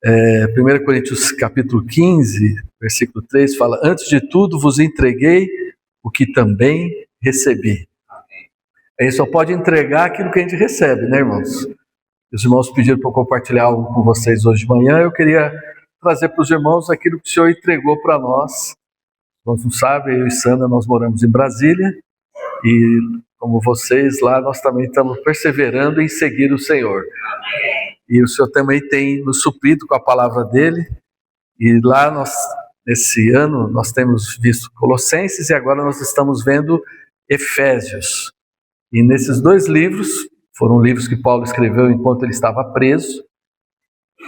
1 Coríntios capítulo 15, versículo 3, fala: antes de tudo vos entreguei o que também recebi. A gente só pode entregar aquilo que a gente recebe, né, irmãos? Os irmãos pediram para eu compartilhar algo com vocês hoje de manhã. Eu queria trazer para os irmãos aquilo que o Senhor entregou para nós. Nós não sabem, eu e Sandra, nós moramos em Brasília. E como vocês lá, nós também estamos perseverando em seguir o Senhor. E o Senhor também tem nos suprido com a palavra dele. E lá nesse ano, nós temos visto Colossenses e agora nós estamos vendo Efésios. E nesses dois livros, foram livros que Paulo escreveu enquanto ele estava preso,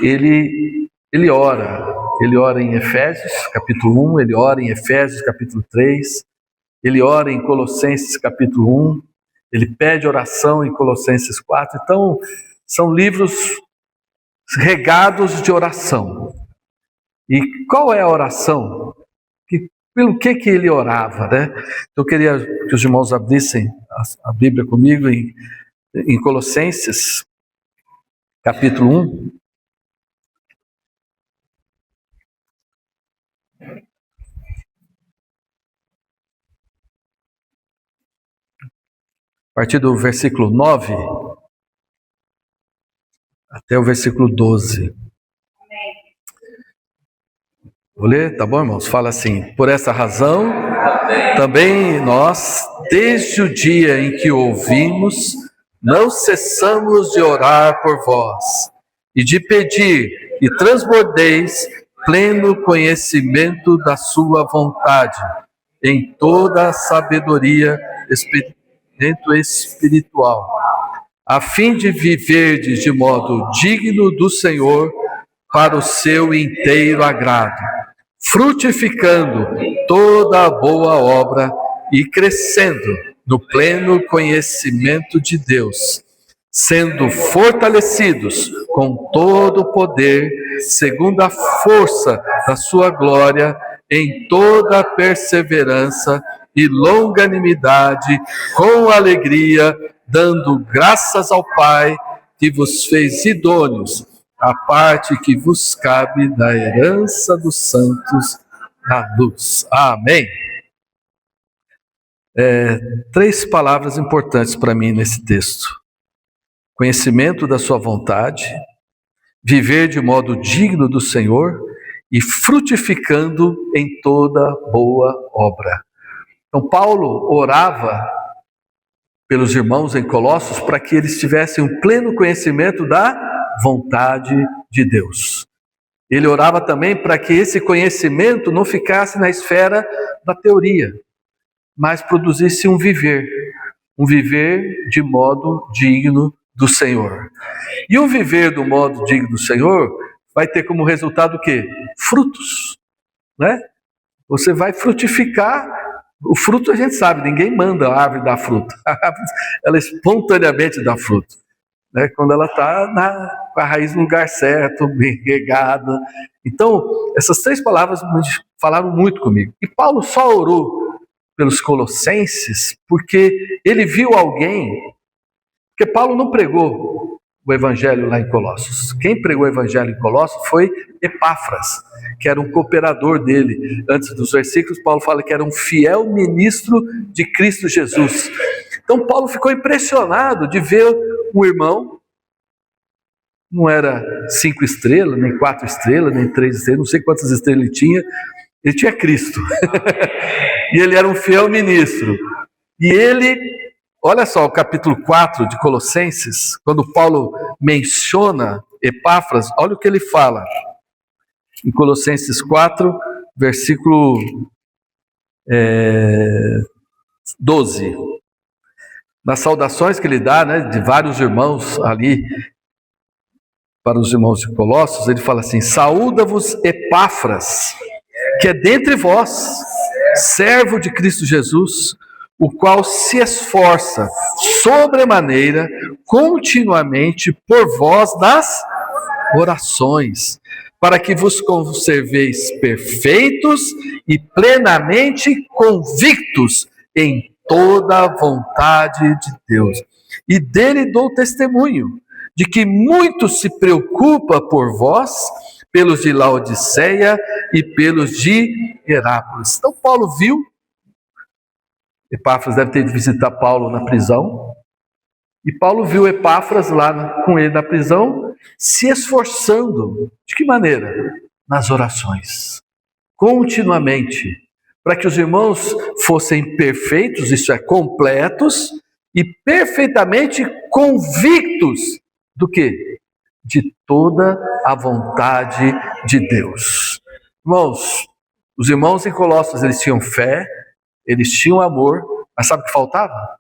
ele ora. Ele ora em Efésios capítulo 1, ele ora em Efésios capítulo 3, ele ora em Colossenses capítulo 1, ele pede oração em Colossenses 4. Então, são livros regados de oração. E qual é a oração? Pelo que ele orava, né? Então, eu queria que os irmãos abrissem a Bíblia comigo em Colossenses capítulo 1. A partir do versículo 9 até o versículo 12. Vou ler, tá bom, irmãos? Fala assim: por essa razão, também nós, desde o dia em que o ouvimos, não cessamos de orar por vós e de pedir que transbordeis pleno conhecimento da sua vontade, em toda a sabedoria espiritual, a fim de viverdes de modo digno do Senhor, para o seu inteiro agrado, frutificando toda a boa obra e crescendo no pleno conhecimento de Deus, sendo fortalecidos com todo o poder, segundo a força da sua glória, em toda perseverança e longanimidade, com alegria, dando graças ao Pai, que vos fez idôneos a parte que vos cabe da herança dos santos na luz. Amém. Três palavras importantes para mim nesse texto: conhecimento da sua vontade, viver de modo digno do Senhor e frutificando em toda boa obra. Então, Paulo orava pelos irmãos em Colossos para que eles tivessem um pleno conhecimento da vontade de Deus. Ele orava também para que esse conhecimento não ficasse na esfera da teoria, mas produzisse um viver de modo digno do Senhor. E o viver do modo digno do Senhor vai ter como resultado o quê? Frutos, né? Você vai frutificar. O fruto a gente sabe, ninguém manda a árvore dar fruto. Ela espontaneamente dá fruto, né? Quando ela está com a raiz no lugar certo, bem regada. Então, essas três palavras falaram muito comigo. E Paulo só orou pelos colossenses porque ele viu alguém, porque Paulo não pregou o evangelho lá em Colossos. Quem pregou o evangelho em Colossos foi Epáfras, que era um cooperador dele. Antes dos versículos, Paulo fala que era um fiel ministro de Cristo Jesus. Então Paulo ficou impressionado de ver um irmão, não era 5 estrelas, nem 4 estrelas, nem 3 estrelas, não sei quantas estrelas ele tinha Cristo. E ele era um fiel ministro. E ele, olha só o capítulo 4 de Colossenses, quando Paulo menciona Epáfras, olha o que ele fala. Em Colossenses 4, versículo 12. Nas saudações que ele dá, né, de vários irmãos ali, para os irmãos de Colossos, ele fala assim: saúda-vos Epáfras, que é dentre vós, servo de Cristo Jesus, o qual se esforça sobremaneira, continuamente, por vós nas orações, para que vos conserveis perfeitos e plenamente convictos em toda a vontade de Deus. E dele dou testemunho, de que muito se preocupa por vós, pelos de Laodiceia e pelos de Herápolis. Então Paulo viu, Epáfras deve ter ido visitar Paulo na prisão, e Paulo viu Epáfras lá com ele na prisão, se esforçando. De que maneira? Nas orações, continuamente, para que os irmãos fossem perfeitos, isso é, completos, e perfeitamente convictos do quê? De toda a vontade de Deus. Irmãos, os irmãos em Colossos, eles tinham fé, eles tinham amor, mas sabe o que faltava?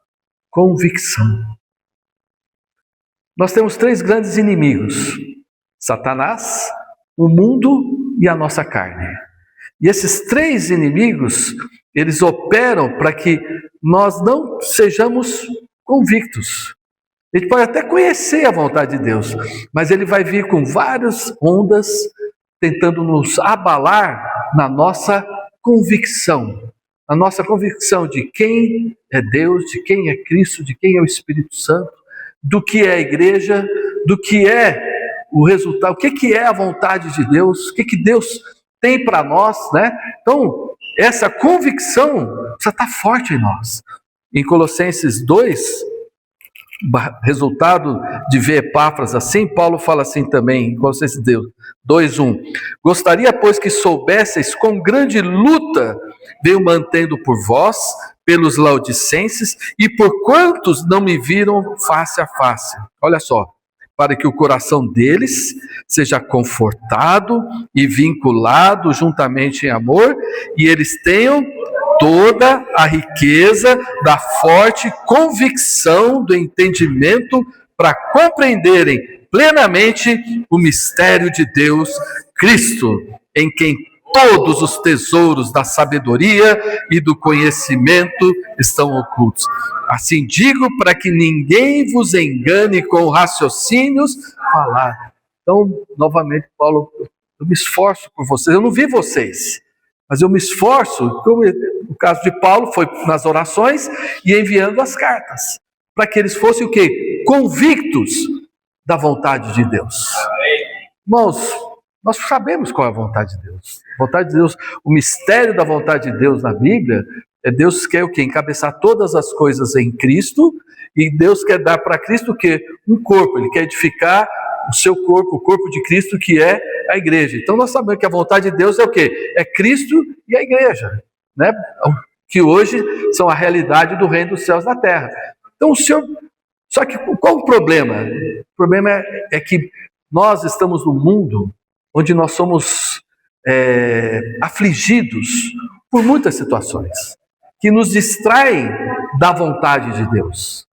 Convicção. Nós temos 3 grandes inimigos: Satanás, o mundo e a nossa carne. E esses 3 inimigos, eles operam para que nós não sejamos convictos. A gente pode até conhecer a vontade de Deus, mas ele vai vir com várias ondas, tentando nos abalar na nossa convicção. A nossa convicção de quem é Deus, de quem é Cristo, de quem é o Espírito Santo, do que é a igreja, do que é o resultado, o que é a vontade de Deus, o que Deus tem para nós, né? Então, essa convicção precisa estar forte em nós. Em Colossenses 2, resultado de ver Epáfras assim, Paulo fala assim também, em Colossenses 2:1. Gostaria, pois, que soubesseis com grande luta venho mantendo por vós, pelos laodicenses, e por quantos não me viram face a face. Olha só, para que o coração deles seja confortado e vinculado juntamente em amor, e eles tenham toda a riqueza da forte convicção do entendimento para compreenderem plenamente o mistério de Deus, Cristo, em quem todos os tesouros da sabedoria e do conhecimento estão ocultos. Assim digo, para que ninguém vos engane com raciocínios falar. Então, novamente, Paulo, eu me esforço por vocês. Eu não vi vocês, mas eu me esforço, como no caso de Paulo, foi nas orações e enviando as cartas, para que eles fossem o quê? Convictos da vontade de Deus. Irmãos, nós sabemos qual é a vontade de Deus. A vontade de Deus, o mistério da vontade de Deus na Bíblia, é Deus quer o quê? Encabeçar todas as coisas em Cristo, e Deus quer dar para Cristo o quê? Um corpo. Ele quer edificar o seu corpo, o corpo de Cristo, que é a igreja. Então nós sabemos que a vontade de Deus é o quê? É Cristo e a igreja, né? Que hoje são a realidade do reino dos céus na terra. Então o Senhor... Só que qual o problema? O problema é que nós estamos num mundo onde nós somos afligidos por muitas situações que nos distraem da vontade de Deus.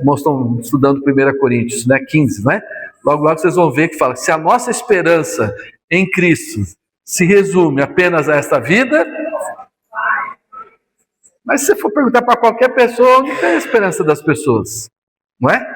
Nós estamos estudando 1 Coríntios 15, né? Logo vocês vão ver que fala, se a nossa esperança em Cristo se resume apenas a esta vida, mas se você for perguntar para qualquer pessoa, não tem a esperança das pessoas, não é?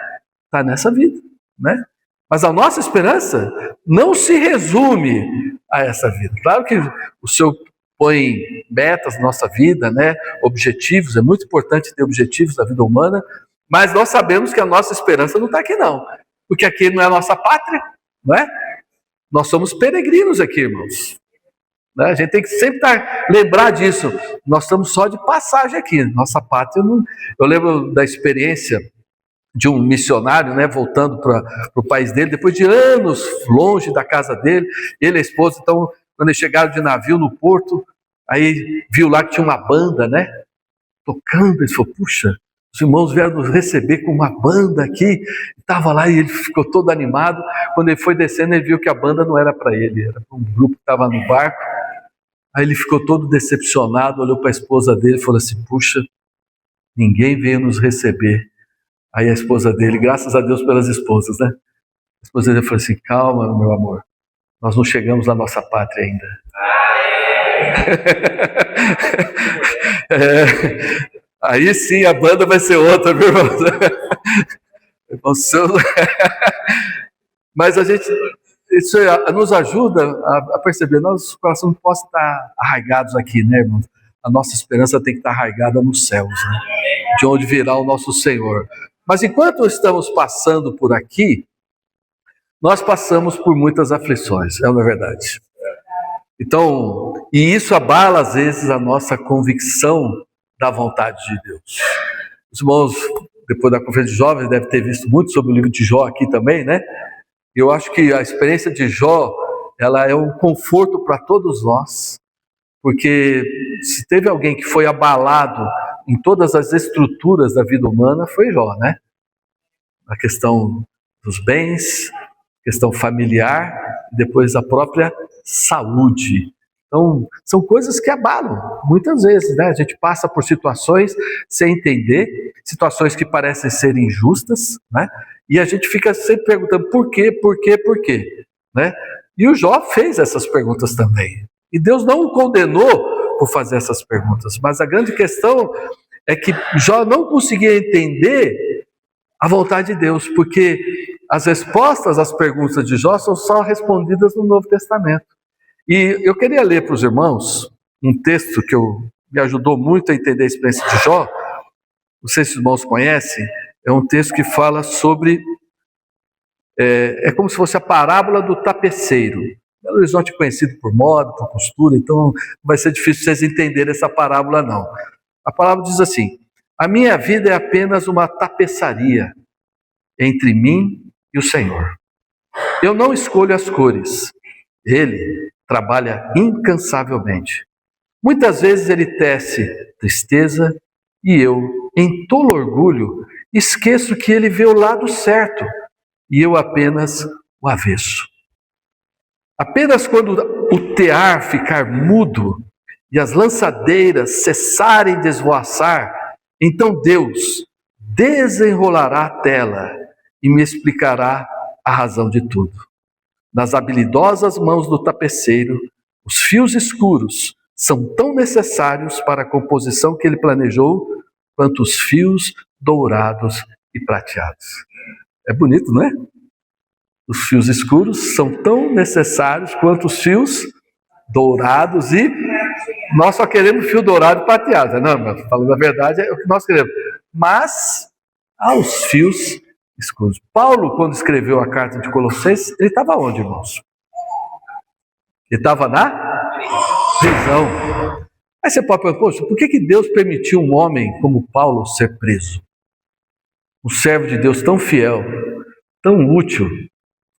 Está nessa vida, né? Mas a nossa esperança não se resume a essa vida. Claro que o Senhor põe metas na nossa vida, né? Objetivos, é muito importante ter objetivos na vida humana, mas nós sabemos que a nossa esperança não está aqui não, porque aqui não é a nossa pátria, não é? Nós somos peregrinos aqui, irmãos. Né? A gente tem que sempre lembrar disso. Nós estamos só de passagem aqui, nossa pátria não... Eu lembro da experiência de um missionário, né, voltando para o país dele, depois de anos longe da casa dele, ele e a esposa. Então, quando eles chegaram de navio no porto, aí viu lá que tinha uma banda, né, tocando. Ele falou, puxa, os irmãos vieram nos receber com uma banda aqui. Estava lá e ele ficou todo animado. Quando ele foi descendo, ele viu que a banda não era para ele, era para um grupo que estava no barco. Aí ele ficou todo decepcionado, olhou para a esposa dele e falou assim, puxa, ninguém veio nos receber. Aí a esposa dele, graças a Deus pelas esposas, né? A esposa dele falou assim, calma, meu amor, nós não chegamos à nossa pátria ainda. Aí sim a banda vai ser outra, meu irmão. Mas isso nos ajuda a perceber, nossos corações não podem estar arraigados aqui, né, irmãos? A nossa esperança tem que estar arraigada nos céus, né? De onde virá o nosso Senhor. Mas enquanto estamos passando por aqui, nós passamos por muitas aflições, é uma verdade. Então, e isso abala às vezes a nossa convicção da vontade de Deus. Os irmãos, depois da conferência de jovens, devem ter visto muito sobre o livro de Jó aqui também, né? Eu acho que a experiência de Jó, ela é um conforto para todos nós, porque se teve alguém que foi abalado em todas as estruturas da vida humana, foi Jó, né? A questão dos bens, questão familiar, depois a própria saúde. Então, são coisas que abalam, muitas vezes, né? A gente passa por situações sem entender, situações que parecem ser injustas, né? E a gente fica sempre perguntando por quê, né? E o Jó fez essas perguntas também. E Deus não o condenou por fazer essas perguntas, mas a grande questão é que Jó não conseguia entender a vontade de Deus, porque as respostas às perguntas de Jó são só respondidas no Novo Testamento. E eu queria ler para os irmãos um texto que me ajudou muito a entender a experiência de Jó. Não sei se os irmãos conhecem, é um texto que fala sobre, é como se fosse a parábola do tapeceiro. Belo Horizonte é conhecido por moda, por costura, então não vai ser difícil vocês entenderem essa parábola não. A parábola diz assim: a minha vida é apenas uma tapeçaria entre mim e o Senhor. Eu não escolho as cores, Ele trabalha incansavelmente. Muitas vezes Ele tece tristeza e eu, em tolo orgulho, esqueço que Ele vê o lado certo e eu apenas o avesso. Apenas quando o tear ficar mudo e as lançadeiras cessarem de esvoaçar, então Deus desenrolará a tela e me explicará a razão de tudo. Nas habilidosas mãos do tapeceiro, os fios escuros são tão necessários para a composição que ele planejou, quanto os fios dourados e prateados. É bonito, não é? Os fios escuros são tão necessários quanto os fios dourados e... Nós só queremos fio dourado e prateado. Não, mas falando a verdade, é o que nós queremos. Mas há os fios escuros. Paulo, quando escreveu a carta de Colossenses, ele estava onde, irmãos? Ele estava na prisão. Aí você pode perguntar, poxa, por que Deus permitiu um homem como Paulo ser preso? Um servo de Deus tão fiel, tão útil,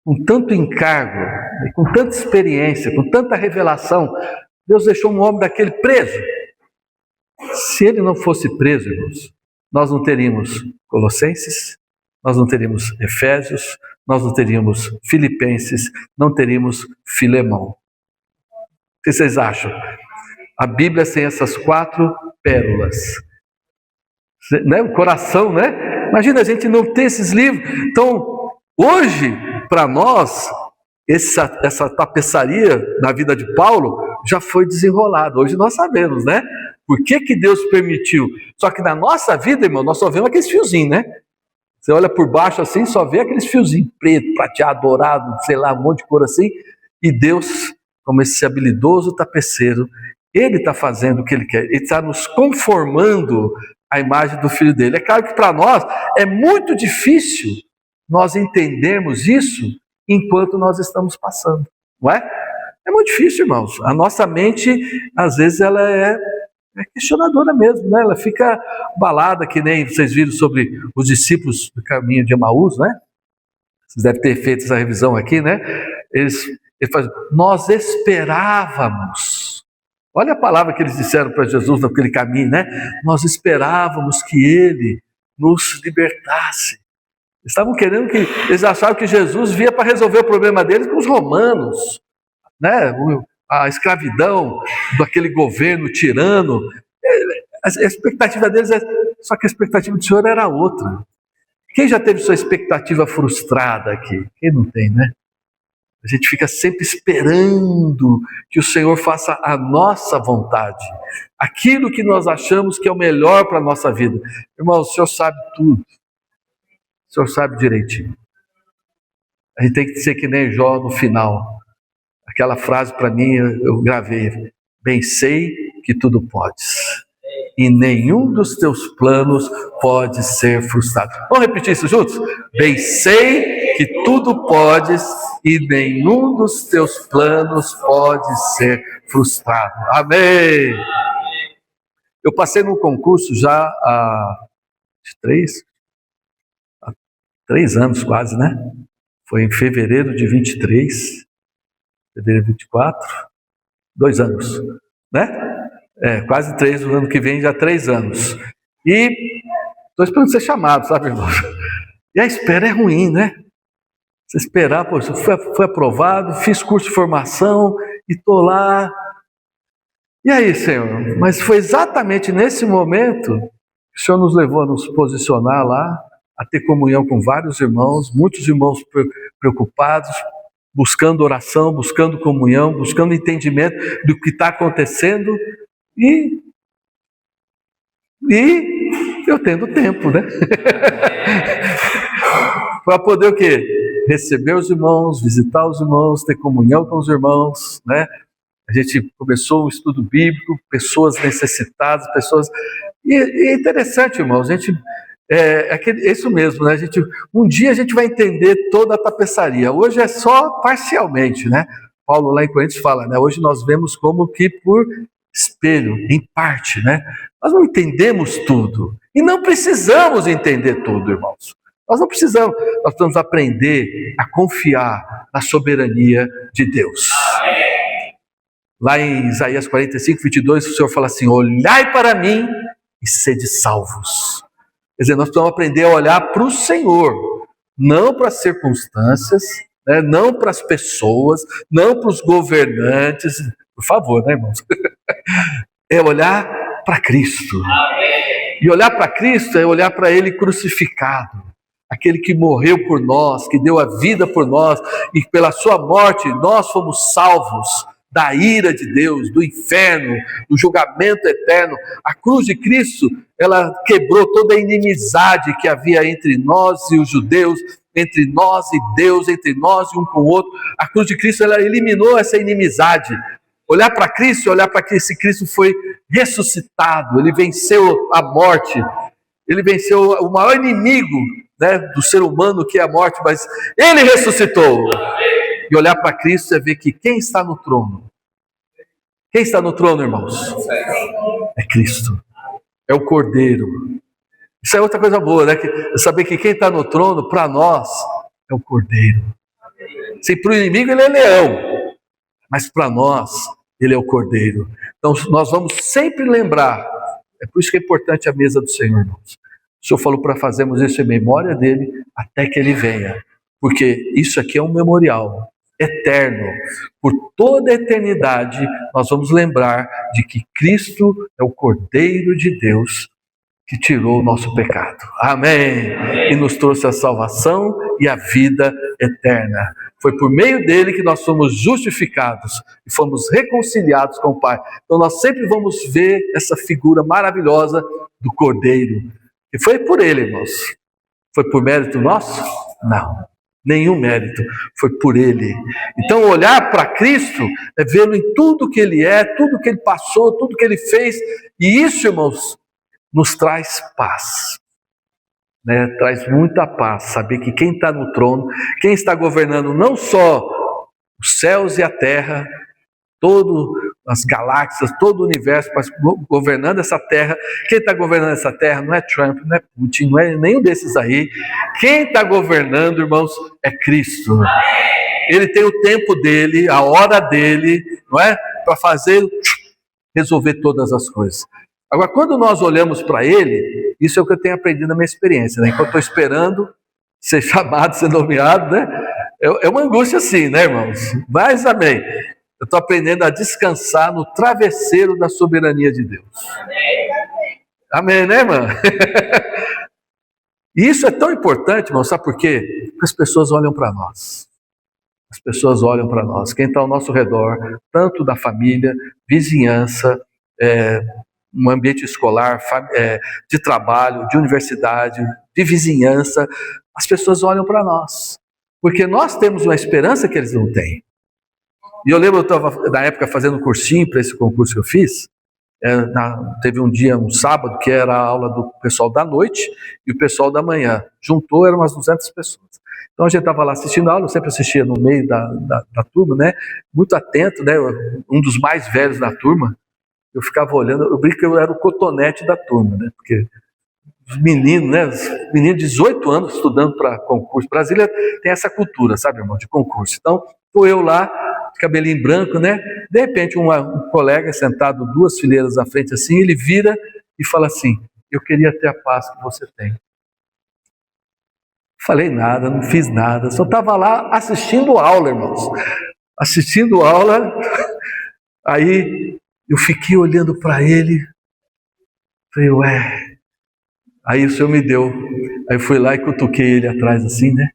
com tanto encargo, com tanta experiência, com tanta revelação, Deus deixou um homem daquele preso. Se ele não fosse preso, irmãos, nós não teríamos Colossenses, nós não teríamos Efésios, nós não teríamos Filipenses, não teríamos Filemão. O que vocês acham? A Bíblia tem essas 4 pérolas. Né? O coração, né? Imagina a gente não ter esses livros. Então, hoje, para nós, essa tapeçaria na vida de Paulo já foi desenrolada. Hoje nós sabemos, né? Por que Deus permitiu? Só que na nossa vida, irmão, nós só vemos aqueles fiozinhos, né? Você olha por baixo assim, só vê aqueles fiozinhos preto, prateado, dourado, sei lá, um monte de cor assim. E Deus, como esse habilidoso tapeceiro, Ele está fazendo o que Ele quer. Ele está nos conformando à imagem do Filho dele. É claro que para nós é muito difícil nós entendermos isso enquanto nós estamos passando, não é? É muito difícil, irmãos. A nossa mente, às vezes, ela é questionadora mesmo, né? Ela fica abalada, que nem vocês viram sobre os discípulos do caminho de Emaús, né? Vocês devem ter feito essa revisão aqui, né? Eles fazem, nós esperávamos. Olha a palavra que eles disseram para Jesus naquele caminho, né? Nós esperávamos que Ele nos libertasse. Estavam querendo que... Eles achavam que Jesus vinha para resolver o problema deles com os romanos, né? A escravidão daquele governo tirano. A expectativa deles é... Só que a expectativa do Senhor era outra. Quem já teve sua expectativa frustrada aqui? Quem não tem, né? A gente fica sempre esperando que o Senhor faça a nossa vontade. Aquilo que nós achamos que é o melhor para a nossa vida. Irmão, o Senhor sabe tudo. O Senhor sabe direitinho. A gente tem que ser que nem Jó no final. Aquela frase para mim eu gravei. Bem sei que tudo podes. E nenhum dos teus planos pode ser frustrado. Vamos repetir isso juntos? Bem sei que tudo podes e nenhum dos teus planos pode ser frustrado. Amém. Eu passei num concurso já há 3 anos quase, né? Foi em fevereiro de 23, fevereiro de 24, 2 anos, né? Quase 3, o ano que vem já 3 anos. E estou esperando ser chamado, sabe, irmão? E a espera é ruim, né? Você esperar, pô, fui aprovado, fiz curso de formação e estou lá. E aí, Senhor? Mas foi exatamente nesse momento que o Senhor nos levou a nos posicionar lá, a ter comunhão com vários irmãos, muitos irmãos preocupados, buscando oração, buscando comunhão, buscando entendimento do que está acontecendo e eu tendo tempo, né? Para poder o quê? Receber os irmãos, visitar os irmãos, ter comunhão com os irmãos, né? A gente começou um estudo bíblico, pessoas necessitadas, pessoas... E é interessante, irmãos, a gente... É isso mesmo, né? Um dia a gente vai entender toda a tapeçaria. Hoje é só parcialmente, né? Paulo lá em Coríntios fala, né? Hoje nós vemos como que por espelho, em parte, né? Nós não entendemos tudo. E não precisamos entender tudo, irmãos. Nós não precisamos. Nós precisamos aprender a confiar na soberania de Deus. Lá em Isaías 45, 22, o Senhor fala assim: olhai para mim e sede salvos. Quer dizer, nós precisamos aprender a olhar para o Senhor, não para as circunstâncias, né? Não para as pessoas, não para os governantes. Por favor, né, irmãos? É olhar para Cristo. E olhar para Cristo é olhar para Ele crucificado. Aquele que morreu por nós, que deu a vida por nós, e pela sua morte nós fomos salvos da ira de Deus, do inferno, do julgamento eterno. A cruz de Cristo, ela quebrou toda a inimizade que havia entre nós e os judeus, entre nós e Deus, entre nós e um com o outro. A cruz de Cristo, ela eliminou essa inimizade. Olhar para Cristo, olhar para que esse Cristo foi ressuscitado, ele venceu a morte, ele venceu o maior inimigo, né, do ser humano, que é a morte, mas ele ressuscitou. E olhar para Cristo é ver que quem está no trono? Quem está no trono, irmãos? É Cristo, é o Cordeiro. Isso é outra coisa boa, né? Saber que quem está no trono, para nós, é o Cordeiro. Se para o inimigo ele é leão, mas para nós, ele é o Cordeiro. Então, nós vamos sempre lembrar, é por isso que é importante a mesa do Senhor, irmãos. O Senhor falou para fazermos isso em memória dele, até que ele venha. Porque isso aqui é um memorial eterno. Por toda a eternidade, nós vamos lembrar de que Cristo é o Cordeiro de Deus, que tirou o nosso pecado. Amém. E nos trouxe a salvação e a vida eterna. Foi por meio dele que nós fomos justificados e fomos reconciliados com o Pai. Então nós sempre vamos ver essa figura maravilhosa do Cordeiro. E foi por ele, irmãos. Foi por mérito nosso? Não. Nenhum mérito. Foi por ele. Então olhar para Cristo é vê-lo em tudo que ele é, tudo que ele passou, tudo que ele fez. E isso, irmãos, nos traz paz, né? Traz muita paz, saber que quem está no trono, quem está governando não só os céus e a terra, todas as galáxias, todo o universo, mas governando essa terra. Quem está governando essa terra não é Trump, não é Putin, não é nenhum desses aí. Quem está governando, irmãos, é Cristo. Ele tem o tempo dele, a hora dele, não é? Para resolver todas as coisas. Agora, quando nós olhamos para ele, isso é o que eu tenho aprendido na minha experiência, né? Enquanto estou esperando ser chamado, ser nomeado, né? É uma angústia assim, né, irmãos? Mas, amém. Eu estou aprendendo a descansar no travesseiro da soberania de Deus. Amém, né, irmão? E isso é tão importante, irmão, sabe por quê? Porque as pessoas olham para nós. As pessoas olham para nós. Quem está ao nosso redor, tanto da família, vizinhança, um ambiente escolar, de trabalho, de universidade, de vizinhança, as pessoas olham para nós, porque nós temos uma esperança que eles não têm. E eu lembro, eu estava na época fazendo um cursinho para esse concurso que eu fiz, teve um dia, um sábado, que era a aula do pessoal da noite e o pessoal da manhã, juntou, eram umas 200 pessoas. Então a gente estava lá assistindo a aula, eu sempre assistia no meio da turma, né? Muito atento, né? Um dos mais velhos da turma, eu ficava olhando, eu brinco que eu era o cotonete da turma, né? Porque os meninos, né? Os meninos de 18 anos estudando para concurso. Brasília tem essa cultura, sabe, irmão, de concurso. Então, estou eu lá, de cabelinho branco, né? De repente, um colega sentado 2 fileiras à frente assim, ele vira e fala assim: eu queria ter a paz que você tem. Falei nada, não fiz nada, só estava lá assistindo aula, irmãos. Assistindo aula, aí eu fiquei olhando para ele, falei, ué. Aí o Senhor me deu, aí eu fui lá e cutuquei ele atrás assim, né?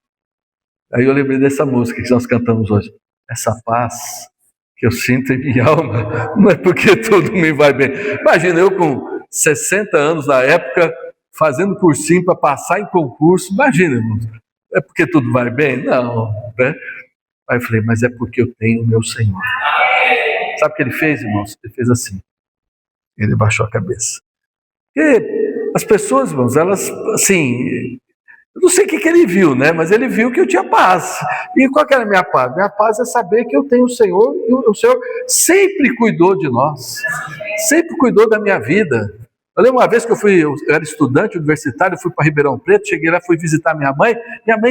Aí eu lembrei dessa música que nós cantamos hoje. Essa paz que eu sinto em minha alma, não é porque tudo me vai bem. Imagina eu com 60 anos na época, fazendo cursinho para passar em concurso. Imagina, irmãos, é porque tudo vai bem? Não, né? Aí eu falei, mas é porque eu tenho o meu Senhor. Sabe o que ele fez, irmãos? Ele fez assim. Ele baixou a cabeça. E as pessoas, irmãos, elas, assim, eu não sei o que ele viu, né? Mas ele viu que eu tinha paz. E qual que era a minha paz? Minha paz é saber que eu tenho o Senhor, e o Senhor sempre cuidou de nós. Sempre cuidou da minha vida. Eu lembro uma vez que eu era estudante universitário, fui para Ribeirão Preto, cheguei lá, fui visitar minha mãe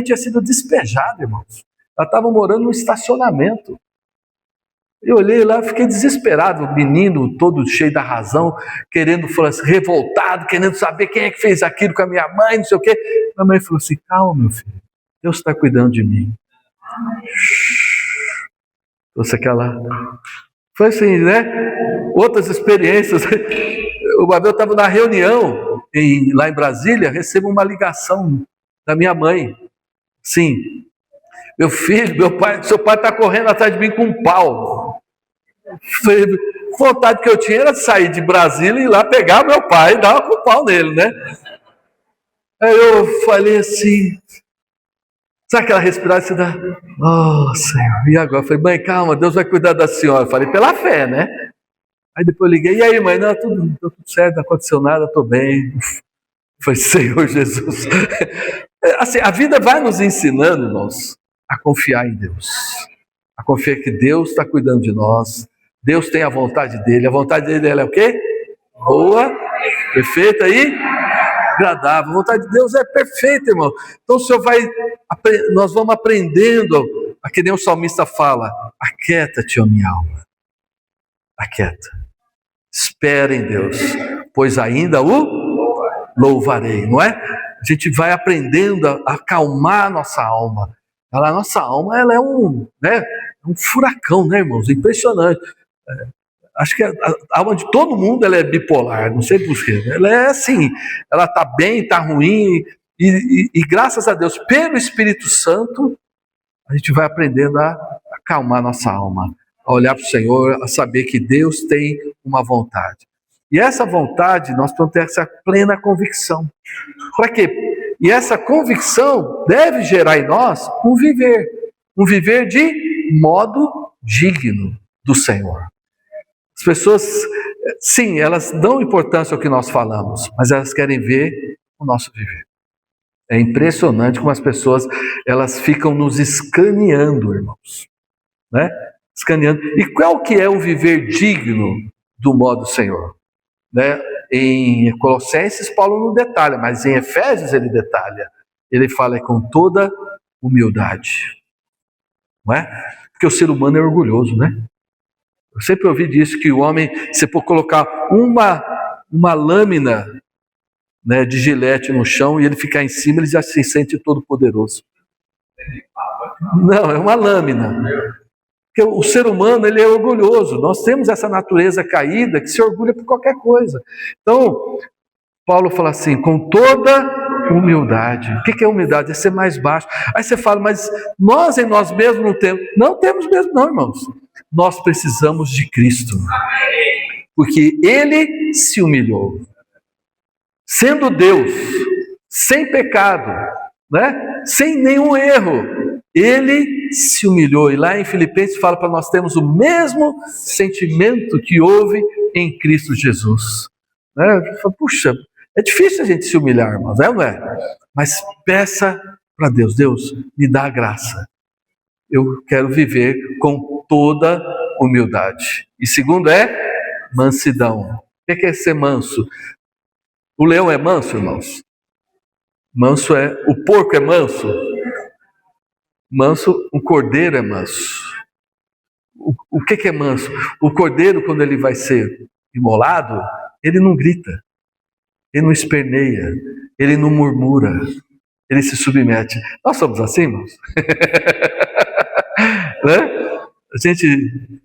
tinha sido despejada, irmãos. Ela estava morando no estacionamento. Eu olhei lá, fiquei desesperado, o menino todo cheio da razão, querendo, revoltado, querendo saber quem é que fez aquilo com a minha mãe, não sei o quê. Minha mãe falou assim, calma, meu filho, Deus está cuidando de mim. Foi assim, né? Outras experiências. Uma vez eu estava na reunião, lá em Brasília, recebo uma ligação da minha mãe. Sim, meu filho, seu pai está correndo atrás de mim com um pau. A vontade que eu tinha era sair de Brasília e ir lá pegar meu pai e dar com o pau nele, né? Aí eu falei assim, sabe aquela respirada que você dá? Oh, Senhor, e agora? Eu falei, mãe, calma, Deus vai cuidar da senhora. Eu falei, pela fé, né? Aí depois eu liguei, e aí, mãe? Não, tudo certo, não aconteceu nada, estou bem. Eu falei, Senhor Jesus. Assim, a vida vai nos ensinando, irmãos, a confiar em Deus. A confiar que Deus está cuidando de nós. Deus tem a vontade dele. A vontade dele ela é o quê? Boa, perfeita e agradável. A vontade de Deus é perfeita, irmão. Então o Senhor nós vamos aprendendo, a que nem o salmista fala, aquieta-te, ó minha alma. Aquieta. Espera em Deus, pois ainda o louvarei, não é? A gente vai aprendendo a acalmar a nossa alma. A nossa alma ela é um furacão, né, irmãos? Impressionante. Acho que a alma de todo mundo ela é bipolar, não sei porquê. Ela é assim, ela está bem, está ruim, e graças a Deus, pelo Espírito Santo, a gente vai aprendendo a acalmar nossa alma, a olhar para o Senhor, a saber que Deus tem uma vontade. E essa vontade, nós precisamos ter essa plena convicção. Para quê? E essa convicção deve gerar em nós um viver de modo digno do Senhor. As pessoas, sim, elas dão importância ao que nós falamos, mas elas querem ver o nosso viver. É impressionante como as pessoas, elas ficam nos escaneando, irmãos, né? Escaneando. E qual que é o viver digno do modo Senhor? Né? Em Colossenses, Paulo não detalha, mas em Efésios ele detalha. Ele fala com toda humildade. Não é? Porque o ser humano é orgulhoso, né? Eu sempre ouvi disso, que o homem, se for colocar uma lâmina, né, de gilete no chão e ele ficar em cima, ele já se sente todo poderoso. Não, é uma lâmina. Porque o ser humano ele é orgulhoso. Nós temos essa natureza caída que se orgulha por qualquer coisa. Então, Paulo fala assim, com toda humildade. O que é humildade? É ser mais baixo. Aí você fala, mas nós em nós mesmos não temos. Não temos mesmo não, irmãos. Nós precisamos de Cristo. Porque Ele se humilhou. Sendo Deus, sem pecado, né? Sem nenhum erro, Ele se humilhou. E lá em Filipenses fala para nós termos o mesmo sentimento que houve em Cristo Jesus. Né? Puxa, é difícil a gente se humilhar, irmãos, não é? Mas peça para Deus: Deus, me dá a graça. Eu quero viver com toda humildade. E segundo é mansidão. O que é ser manso? O leão é manso, irmãos? Manso é... O porco é manso? Manso, um cordeiro é manso. O que é manso? O cordeiro, quando ele vai ser imolado, ele não grita, ele não esperneia, ele não murmura, ele se submete. Nós somos assim, irmãos? Né? A gente...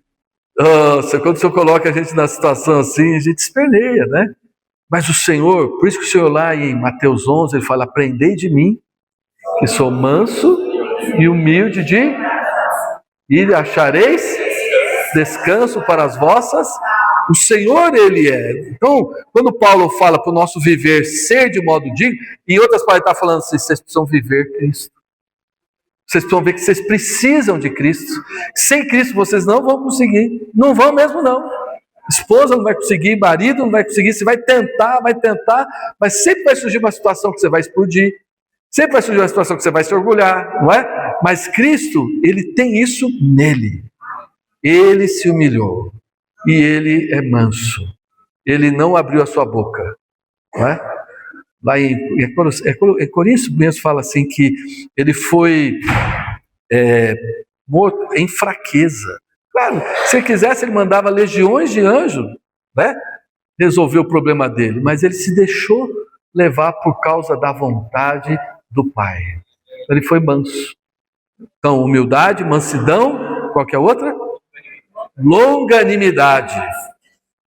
Nossa, quando o Senhor coloca a gente na situação assim, a gente esperneia, né? Mas o Senhor, por isso que o Senhor lá em Mateus 11, ele fala: aprendei de mim, que sou manso e humilde e achareis descanso para as vossas. O Senhor, Ele é. Então, quando Paulo fala para o nosso viver ser de modo digno, em outras palavras, ele está falando assim: vocês precisam viver Cristo. Vocês precisam ver que vocês precisam de Cristo. Sem Cristo vocês não vão conseguir. Não vão mesmo, não. Esposa não vai conseguir, marido não vai conseguir. Você vai tentar, mas sempre vai surgir uma situação que você vai explodir. Sempre vai surgir uma situação que você vai se orgulhar, não é? Mas Cristo, Ele tem isso nele. Ele se humilhou. E Ele é manso. Ele não abriu a sua boca, não é? Lá em Coríntios mesmo fala assim que ele foi morto em fraqueza. Claro, se ele quisesse, ele mandava legiões de anjos, né, resolver o problema dele, mas ele se deixou levar por causa da vontade do Pai. Ele foi manso. Então, humildade, mansidão, qual que é a outra? Longanimidade.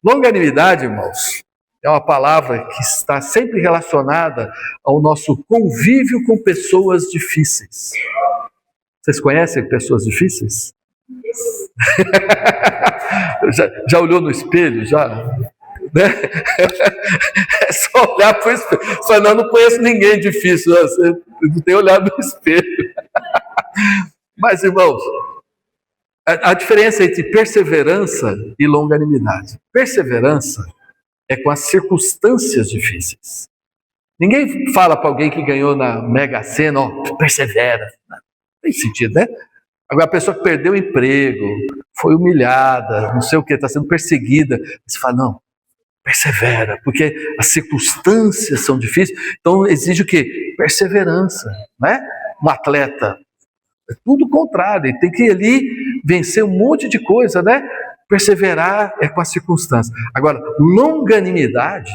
Longanimidade, irmãos, é uma palavra que está sempre relacionada ao nosso convívio com pessoas difíceis. Vocês conhecem pessoas difíceis? já olhou no espelho? Já? Né? É só olhar para o espelho. Só não conheço ninguém difícil. Você não tem olhado no espelho. Mas, irmãos, a diferença entre perseverança e longanimidade. Perseverança é com as circunstâncias difíceis. Ninguém fala para alguém que ganhou na Mega Sena: persevera. Não tem sentido, né? Agora, a pessoa que perdeu o emprego, foi humilhada, não sei o que, está sendo perseguida, você fala: não, persevera, porque as circunstâncias são difíceis, então exige o quê? Perseverança, né? Um atleta, é tudo o contrário, ele tem que ali vencer um monte de coisa, né? Perseverar é com as circunstâncias. Agora, longanimidade,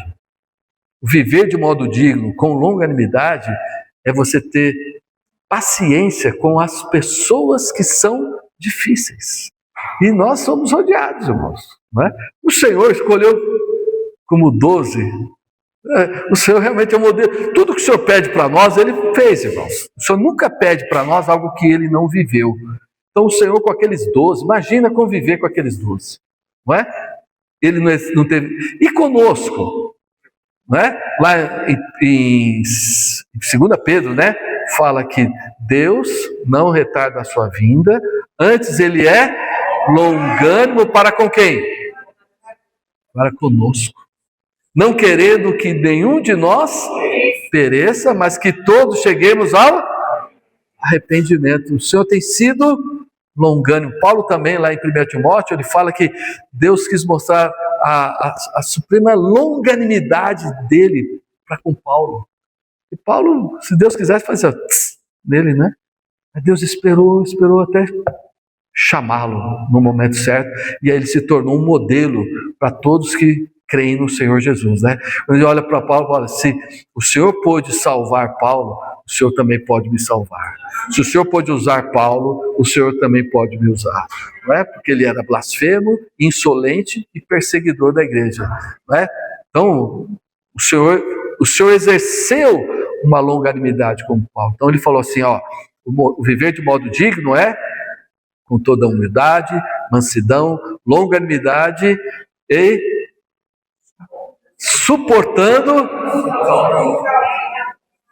viver de modo digno, com longanimidade, é você ter paciência com as pessoas que são difíceis. E nós somos odiados, irmãos. Não é? O Senhor escolheu como 12. O Senhor realmente é um modelo. Tudo que o Senhor pede para nós, Ele fez, irmãos. O Senhor nunca pede para nós algo que Ele não viveu. Então o Senhor com aqueles 12, imagina conviver com aqueles 12. Não é? Ele não teve... E conosco, não é? Lá em 2 Pedro, né? Fala que Deus não retarda a sua vinda, antes Ele é longânimo para com quem? Para conosco. Não querendo que nenhum de nós pereça, mas que todos cheguemos ao arrependimento. O Senhor tem sido longânimo. Paulo também, lá em 1 Timóteo, ele fala que Deus quis mostrar a suprema longanimidade dele para com Paulo. E Paulo, se Deus quisesse, fazia nele, né? Mas Deus esperou até chamá-lo no momento certo, e aí ele se tornou um modelo para todos que creem no Senhor Jesus, né? Quando ele olha para Paulo, fala: se o Senhor pôde salvar Paulo, o Senhor também pode me salvar. Se o Senhor pode usar Paulo, o Senhor também pode me usar. Não é? Porque ele era blasfemo, insolente e perseguidor da igreja. Não é? Então, o Senhor exerceu uma longanimidade como Paulo. Então ele falou assim: o viver de modo digno é com toda humildade, mansidão, longanimidade e suportando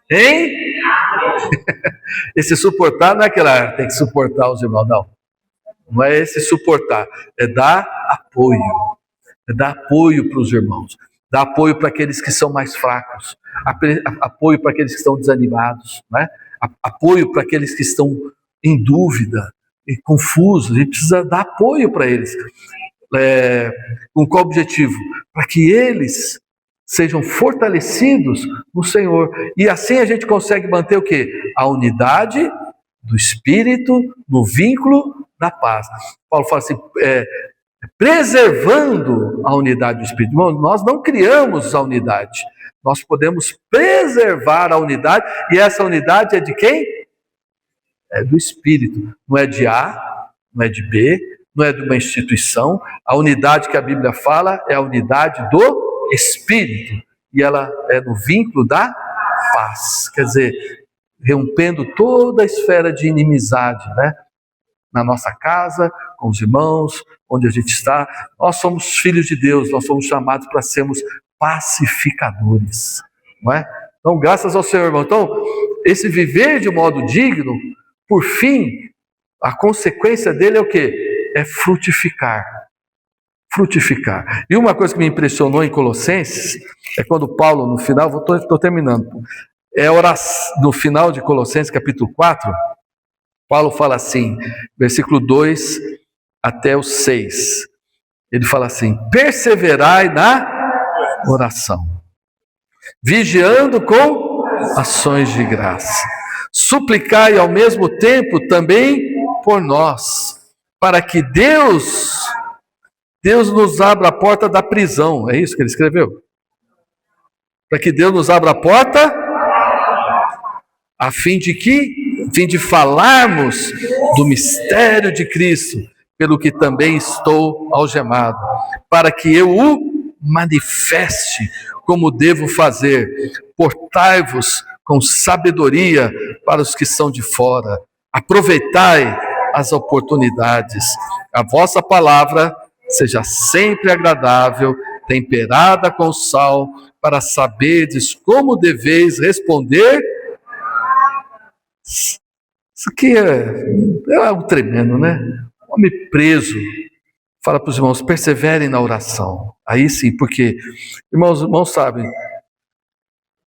em... Esse suportar não é aquela, tem que suportar os irmãos, não. Não é esse suportar, é dar apoio. É dar apoio para os irmãos. Dar apoio para aqueles que são mais fracos. Apoio para aqueles que estão desanimados. Não é? apoio para aqueles que estão em dúvida e confusos. A gente precisa dar apoio para eles. Com qual objetivo? Para que eles sejam fortalecidos no Senhor. E assim a gente consegue manter o quê? A unidade do Espírito no vínculo da paz. Paulo fala assim, preservando a unidade do Espírito. Nós não criamos a unidade. Nós podemos preservar a unidade, e essa unidade é de quem? É do Espírito. Não é de A, não é de B, não é de uma instituição. A unidade que a Bíblia fala é a unidade do Espírito. E ela é no vínculo da paz. Quer dizer, rompendo toda a esfera de inimizade, né? Na nossa casa, com os irmãos, onde a gente está. Nós somos filhos de Deus, nós somos chamados para sermos pacificadores, não é? Então, graças ao Senhor, irmão. Então, esse viver de modo digno, por fim, a consequência dele é o quê? É frutificar. Frutificar. E uma coisa que me impressionou em Colossenses, é quando Paulo, no final, estou terminando, no final de Colossenses, capítulo 4, Paulo fala assim, versículo 2 até o 6, ele fala assim, perseverai na oração, vigiando com ações de graça, suplicai ao mesmo tempo também por nós, para que Deus nos abra a porta da prisão. É isso que ele escreveu? Para que Deus nos abra a porta, a fim de falarmos do mistério de Cristo, pelo que também estou algemado, para que eu o manifeste como devo fazer. Portai-vos com sabedoria para os que são de fora. Aproveitai as oportunidades. A vossa palavra seja sempre agradável, temperada com sal, para saberdes como deveis responder. Isso aqui é algo tremendo, né? Um homem preso fala para os irmãos, perseverem na oração. Aí sim, porque, irmãos sabem,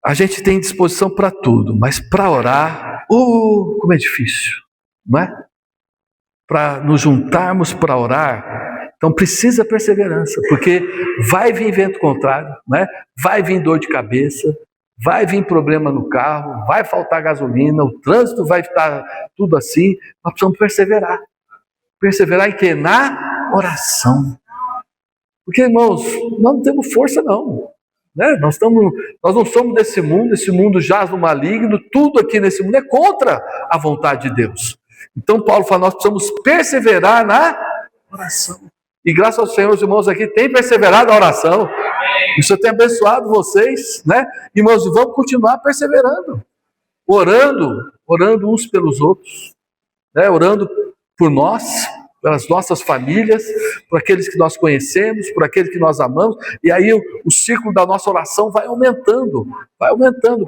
a gente tem disposição para tudo, mas para orar, como é difícil, não é? Para nos juntarmos para orar, então precisa perseverança, porque vai vir vento contrário, né? Vai vir dor de cabeça, vai vir problema no carro, vai faltar gasolina, o trânsito vai estar tudo assim. Nós precisamos perseverar. Perseverar em quê? Na oração. Porque, irmãos, nós não temos força não. Né? Nós não somos desse mundo, esse mundo jaz no maligno, tudo aqui nesse mundo é contra a vontade de Deus. Então Paulo fala, nós precisamos perseverar na oração. E graças ao Senhor, os irmãos aqui têm perseverado na oração. O Senhor tem abençoado vocês, né? Irmãos, vamos continuar perseverando, orando uns pelos outros, né? Orando por nós, pelas nossas famílias, por aqueles que nós conhecemos, por aqueles que nós amamos, e aí o círculo da nossa oração vai aumentando,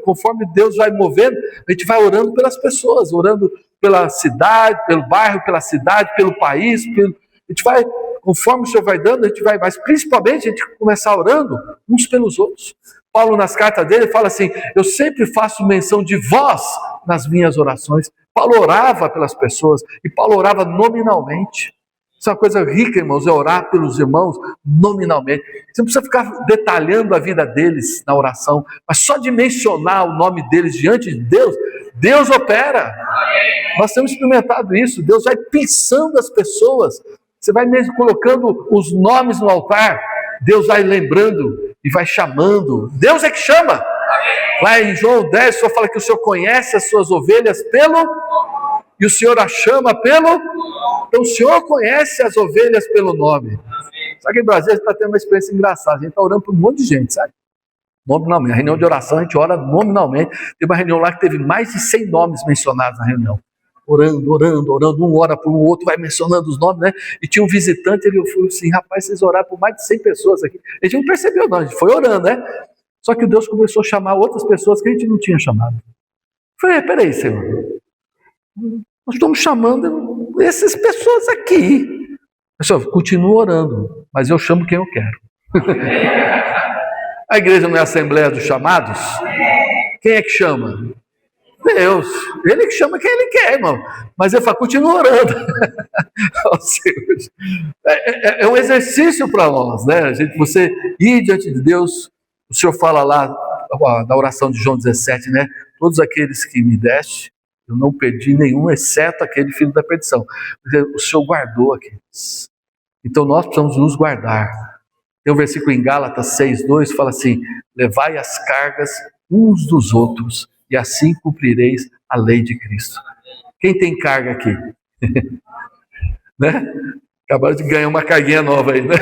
conforme Deus vai movendo, a gente vai orando pelas pessoas, orando pela cidade, pelo bairro, pela cidade, pelo país, a gente vai, conforme o Senhor vai dando, a gente vai, mas principalmente a gente começar orando uns pelos outros. Paulo, nas cartas dele, fala assim, eu sempre faço menção de vós nas minhas orações. Paulo orava pelas pessoas, e Paulo orava nominalmente. Isso é uma coisa rica, irmãos, é orar pelos irmãos nominalmente. Você não precisa ficar detalhando a vida deles na oração, mas só de mencionar o nome deles diante de Deus, Deus opera. Nós temos experimentado isso, Deus vai pensando as pessoas, você vai mesmo colocando os nomes no altar, Deus vai lembrando e vai chamando. Deus é que chama. Lá em João 10, o Senhor fala que o Senhor conhece as suas ovelhas e o Senhor as chama então o Senhor conhece as ovelhas pelo nome. Sabe que em Brasília a gente está tendo uma experiência engraçada, a gente está orando por um monte de gente, sabe? Nominalmente, a reunião de oração a gente ora nominalmente. Teve uma reunião lá que teve mais de 100 nomes mencionados na reunião. Orando, um ora por um, outro vai mencionando os nomes, né? E tinha um visitante, ele falou assim, rapaz, vocês oraram por mais de 100 pessoas aqui. A gente não percebeu não, a gente foi orando, né? Só que Deus começou a chamar outras pessoas que a gente não tinha chamado. Eu falei, peraí, Senhor, nós estamos chamando essas pessoas aqui. Senhor, continuo orando, mas eu chamo quem eu quero. A igreja não é a assembleia dos chamados? Quem é que chama? Deus, Ele que chama quem Ele quer, irmão. Mas ele fala, continua orando. É um exercício para nós, né? Você ir diante de Deus, o Senhor fala lá, na oração de João 17, né? Todos aqueles que me deste, eu não perdi nenhum, exceto aquele filho da perdição. Porque o Senhor guardou aqueles. Então nós precisamos nos guardar. Tem um versículo em Gálatas 6:2, fala assim, levai as cargas uns dos outros, e assim cumprireis a lei de Cristo. Quem tem carga aqui? Né? Acabaram de ganhar uma carguinha nova aí, né?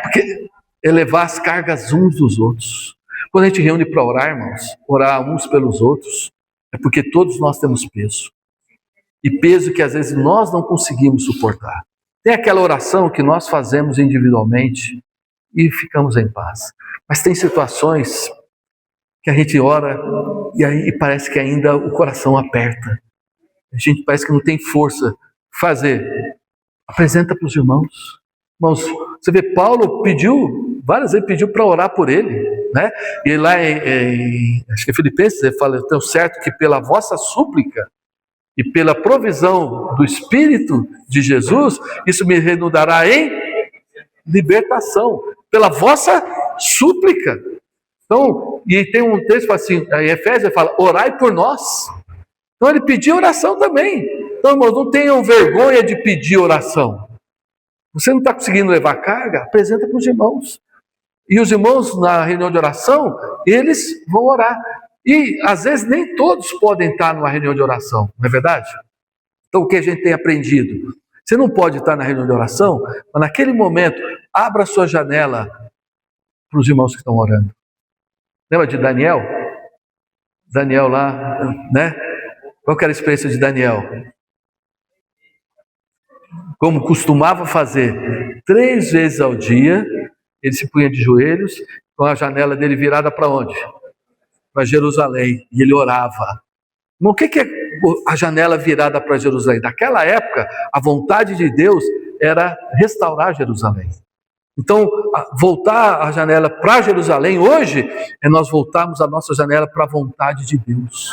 Porque elevar as cargas uns dos outros. Quando a gente reúne para orar, irmãos, orar uns pelos outros, é porque todos nós temos peso. E peso que às vezes nós não conseguimos suportar. Tem aquela oração que nós fazemos individualmente e ficamos em paz. Mas tem situações que a gente ora e aí parece que ainda o coração aperta. A gente parece que não tem força. Fazer? Apresenta para os irmãos. Irmãos, você vê, Paulo pediu, várias vezes pediu para orar por ele, né? E lá acho que é Filipenses, ele fala, eu tenho certo que pela vossa súplica e pela provisão do Espírito de Jesus, isso me redundará em libertação, pela vossa súplica. Então, e tem um texto que fala assim, em Efésios fala, orai por nós. Então ele pediu oração também. Então, irmãos, não tenham vergonha de pedir oração. Você não está conseguindo levar carga? Apresenta para os irmãos. E os irmãos, na reunião de oração, eles vão orar. E, às vezes, nem todos podem estar numa reunião de oração, não é verdade? Então, o que a gente tem aprendido? Você não pode estar na reunião de oração, mas naquele momento, abra a sua janela para os irmãos que estão orando. Lembra de Daniel? Daniel lá, né? Qual que era a experiência de Daniel? Como costumava fazer 3 vezes ao dia, ele se punha de joelhos, com a janela dele virada para onde? Para Jerusalém, e ele orava. Mas o que é a janela virada para Jerusalém? Naquela época, a vontade de Deus era restaurar Jerusalém. Então, voltar a janela para Jerusalém hoje, é nós voltarmos a nossa janela para a vontade de Deus.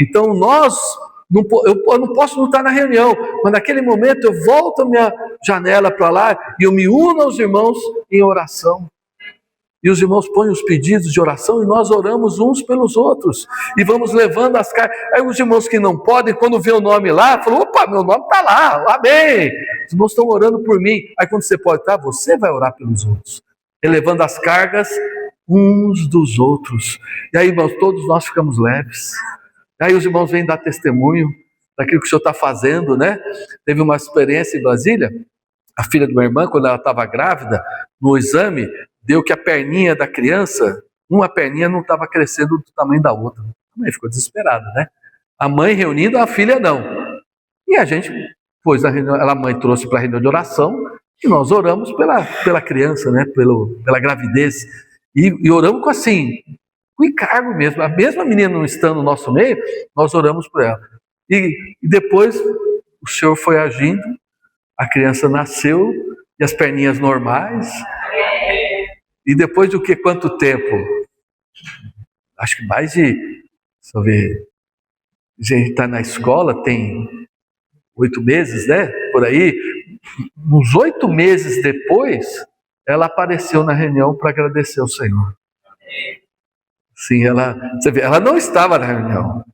Então, eu não posso não estar na reunião, mas naquele momento eu volto a minha janela para lá e eu me uno aos irmãos em oração. E os irmãos põem os pedidos de oração e nós oramos uns pelos outros. E vamos levando as cargas. Aí os irmãos que não podem, quando vê o nome lá, falam, opa, meu nome está lá, amém. Os irmãos estão orando por mim. Aí quando você pode estar, você vai orar pelos outros. Elevando as cargas uns dos outros. E aí, irmãos, todos nós ficamos leves. Aí os irmãos vêm dar testemunho daquilo que o senhor está fazendo, né? Teve uma experiência em Brasília, a filha de uma irmã, quando ela estava grávida, no exame, deu que a perninha da criança, uma perninha não estava crescendo do tamanho da outra. A mãe ficou desesperada, né? A mãe reunindo, a filha não. E a gente, pois a mãe trouxe para a reunião de oração, e nós oramos pela criança, né? Pela gravidez. E oramos com assim, com encargo mesmo. A mesma menina não estando no nosso meio, nós oramos por ela. E depois o Senhor foi agindo, a criança nasceu, e as perninhas normais. E depois de quanto tempo? Acho que mais de, deixa eu ver, a gente está na escola, tem 8 meses, né? Por aí. Uns 8 meses depois, ela apareceu na reunião para agradecer ao Senhor. Sim, você vê, ela não estava na reunião,